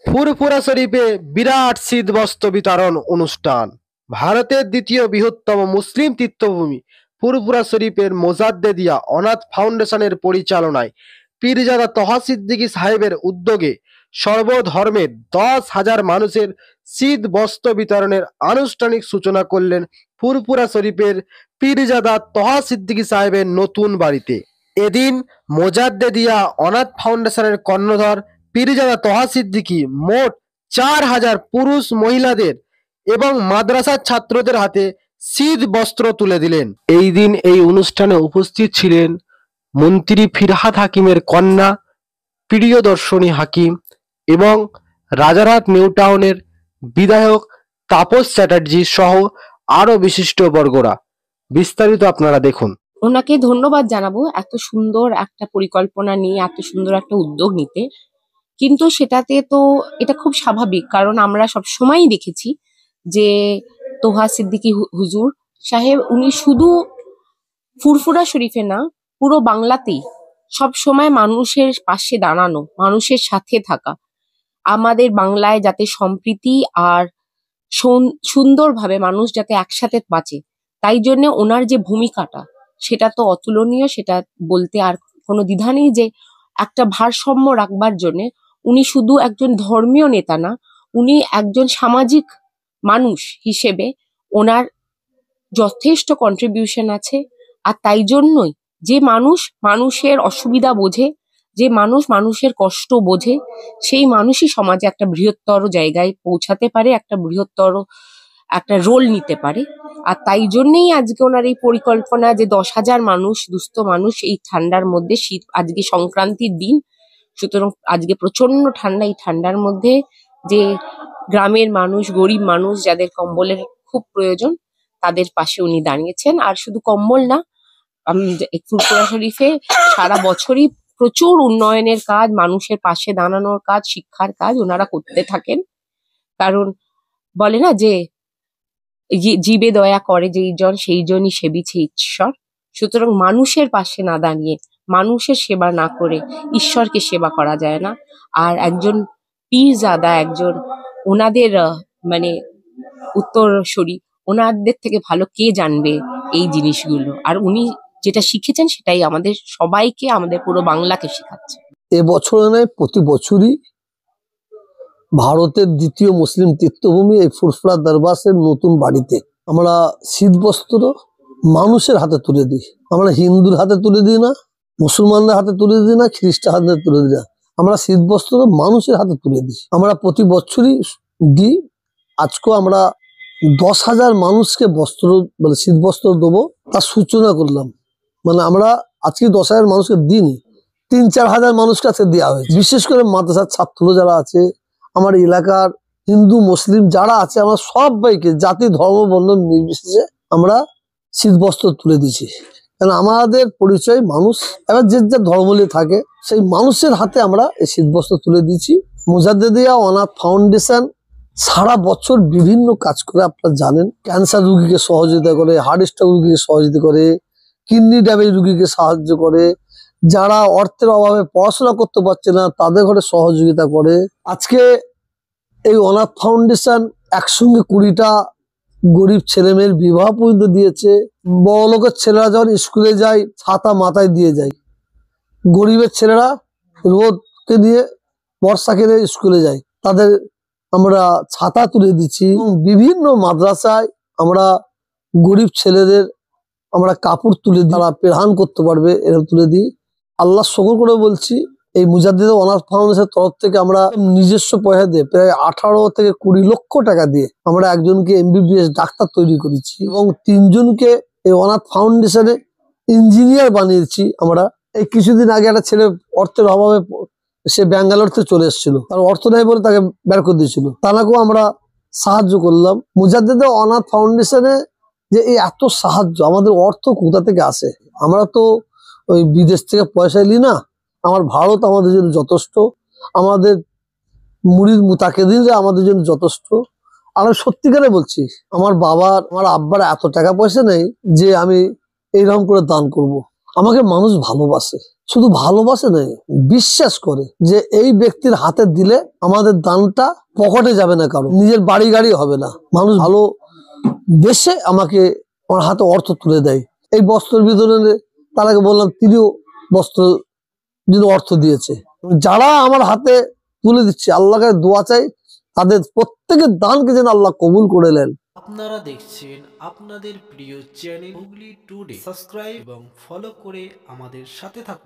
ফুরফুরা শরীফে বিরাট শীতবস্ত্র বিতরণ অনুষ্ঠান। ভারতের দ্বিতীয় বৃহত্তম মুসলিম তীর্থভূমি ফুরফুরা শরীফের মোজাদ্দেদিয়া অনাথ ফাউন্ডেশনের পরিচালনায় পীরজাদা তহা সিদ্দিকী সাহেবের উদ্যোগে সর্বধর্মের 10,000 মানুষের শীত বস্ত্র বিতরণের আনুষ্ঠানিক সূচনা করলেন ফুরফুরা শরীফের পীরজাদা তহা সিদ্দিকী সাহেবের নতুন বাড়িতে। এদিন মোজাদ্দেদিয়া অনাথ ফাউন্ডেশনের কর্ণধার পীরজাদা তহা সিদ্দিকী মোট 4,000 পুরুষ মহিলাদের এবং মাদ্রাসার ছাত্রদের হাতে শীত বস্ত্র তুলে দিলেন। এই দিন এই অনুষ্ঠানে উপস্থিত ছিলেন মন্ত্রী ফিরহাদ হাকিমের কন্যা প্রিয়দর্শনী হাকিম এবং রাজারহাট নিউ টাউনের বিধায়ক তাপস চ্যাটার্জি সহ আরো বিশিষ্ট বর্গরা। বিস্তারিত আপনারা দেখুন। ওনাকে ধন্যবাদ জানাবো এত সুন্দর একটা পরিকল্পনা নিয়ে, এত সুন্দর একটা উদ্যোগ নিতে। কিন্তু সেটাতে তো এটা খুব স্বাভাবিক, কারণ আমরা সব সময়ই দেখেছি যে তোহা সিদ্দিকী হুজুর সাহেব উনি শুধু ফুরফুরা শরীফে না, পুরো বাংলাতেই সব সময় মানুষের পাশে দাঁড়ানো, মানুষের সাথে থাকা, আমাদের বাংলায় যাতে সম্প্রীতি আর সুন্দরভাবে মানুষ যাতে একসাথে বাঁচে, তাই জন্য ওনার যে ভূমিকাটা সেটা তো অতুলনীয়। সেটা বলতে আর কোনো দ্বিধা নেই যে একটা ভারসাম্য রাখবার জন্য উনি শুধু একজন ধর্মীয় নেতা না, উনি একজন সামাজিক মানুষ হিসেবে ওনার যথেষ্ট কন্ট্রিবিউশন আছে। আর তাই জন্যই যে মানুষ মানুষের অসুবিধা বোঝে, যে মানুষ মানুষের কষ্ট বোঝে, সেই মানুষই সমাজে একটা বৃহত্তর জায়গায় পৌঁছাতে পারে, একটা বৃহত্তর একটা রোল নিতে পারে। আর তাই জন্যই আজকে ওনার এই পরিকল্পনা যে 10,000 মানুষ, দুস্থ মানুষ এই ঠান্ডার মধ্যে, শীত আজকে সংক্রান্তির দিন, সুতরাং আজকে প্রচন্ড ঠান্ডা, এই ঠান্ডার মধ্যে যে গ্রামের মানুষ, গরিব মানুষ যাদের কম্বলের খুব প্রয়োজন, তাদের পাশে উনি দাঁড়িয়েছেন। আর শুধু কম্বল না, আমি ফুরফুরা শরীফে সারা বছরই প্রচুর উন্নয়নের কাজ, মানুষের পাশে দাঁড়ানোর কাজ, শিক্ষার কাজ ওনারা করতে থাকেন। কারণ বলে না যে জীবে দয়া করে যেই জন সেই জনই সেবিছে ঈশ্বর। সুতরাং মানুষের পাশে না দাঁড়িয়ে, মানুষের সেবা না করে ঈশ্বরকে সেবা করা যায় না। আর একজন পীরজাদা, একজন ওনাদের মানে উত্তরসূরি, ওনাদের থেকে ভালো কে জানবে এই জিনিসগুলো। আর উনি যেটা শিখেছেন সেটাই আমাদের সবাইকে, আমাদের পুরো বাংলাকে শেখাচ্ছে। এবছর নয়, প্রতি বছরই ভারতের দ্বিতীয় মুসলিম তীর্থভূমি এই ফুরফুরা দরবারের নতুন বাড়িতে আমরা শীতবস্ত্র মানুষের হাতে তুলে দিই। আমরা হিন্দুর হাতে তুলে দিই না, মুসলমানদের হাতে তুলে দিই না, খ্রিস্টান হাতে তুলে দিই না, আমরা শীতবস্ত্র মানুষের হাতে তুলে দিই। আমরা প্রতি বছরই দিই। আজকেও আমরা 10,000 মানুষকে বস্ত্র মানে শীতবস্ত্র দেবো, তার সূচনা করলাম। মানে আমরা আজকে 10,000 মানুষকে দিইনি, 3-4 হাজার মানুষকে আজকে দেওয়া হয়েছে। বিশেষ করে মাদ্রাসার ছাত্র যারা আছে, আমার এলাকার হিন্দু মুসলিম যারা আছে, আমরা সবাইকে জাতি ধর্ম বর্ণ নির্বিশেষে আমরা শীতবস্ত্র তুলে দিচ্ছি। কারণ আমাদের পরিচয় মানুষ, এবার যে যে ধর্ম নিয়ে থাকে সেই মানুষের হাতে আমরা এই শীতবস্ত্র তুলে দিচ্ছি। মোজাদ্দেদিয়া অনাথ ফাউন্ডেশন সারা বছর বিভিন্ন কাজ করে, আপনারা জানেন। ক্যান্সার রোগীকে সহযোগিতা করে, হার্ট স্ট্রোক রোগীকে সহযোগিতা করে, কিডনি ড্যামেজ রোগীকে সাহায্য করে, যারা অর্থের অভাবে পড়াশোনা করতে পারছে না তাদের ঘরে সহযোগিতা করে। আজকে এই অনাথ ফাউন্ডেশন একসঙ্গে 20টা গরিব ছেলেমেয়ের বিবাহ পর্যন্ত দিয়েছে। বড় লোকের ছেলেরা যখন স্কুলে যায় ছাতা মাথায় দিয়ে যায়, গরিবের ছেলেরা রোদকে নিয়ে বর্ষা কেনে স্কুলে যায়, তাদের আমরা ছাতা তুলে দিচ্ছি। বিভিন্ন মাদ্রাসায় আমরা গরিব ছেলেদের আমরা কাপড় তুলে দিই, তারা পেরহান করতে পারবে, এরকম তুলে দিই। আল্লাহ শুকর করে বলছি, এই মুজাদ্দেদিয়া অনাথ ফাউন্ডেশনের তরফ থেকে আমরা নিজস্ব পয়সা দিয়ে প্রায় 18 থেকে 20 লক্ষ টাকা দিয়ে আমরা একজনকে MBBS ডাক্তার তৈরি করেছি এবং 3 জনকে এই অনাথ ফাউন্ডেশনে ইঞ্জিনিয়ার বানিয়েছি আমরা। এই কিছুদিন আগে একটা ছেলে অর্থের অভাবে সে ব্যাঙ্গালোর থেকে চলে এসেছিল, তার অর্থ নেই বলে তাকে বের করে দিয়েছিল, তাকেও আমরা সাহায্য করলাম। মুজাদ্দেদিয়া অনাথ ফাউন্ডেশনে যে এই এত সাহায্য, আমাদের অর্থ কোথা থেকে আসে? আমরা তো ওই বিদেশ থেকে পয়সা নিই না, আমার ভারত আমাদের জন্য যথেষ্ট, আমাদের মুরিদ মুতাকিদিনরা আমাদের জন্য যথেষ্ট। আমি সত্যিকারে বলছি, আমার বাবার আমার আব্বার এত টাকা পয়সা নেই যে আমি এইরকম করে দান করব। আমাকে মানুষ ভালোবাসে, শুধু ভালোবাসে নয়, বিশ্বাস করে যে এই ব্যক্তির হাতে দিলে আমাদের দানটা পকেটে যাবে না, কারো নিজের বাড়ি গাড়ি হবে না। মানুষ ভালো বেশে আমাকে আমার হাতে অর্থ তুলে দেয়। এই বস্ত্র বিতরণে তার আগে বললাম তিনিও বস্ত্র যদি অর্থ দিয়েছে। যারা আমার হাতে তুলে দিচ্ছে, আল্লাহকে দোয়া চাই তাদের প্রত্যেকের দানকে যেন আল্লাহ কবুল করে নেন। আপনারা দেখছেন আপনাদের প্রিয় চ্যানেল হুগলি টুডে। সাবস্ক্রাইব এবং ফলো করে আমাদের সাথে থাকুন।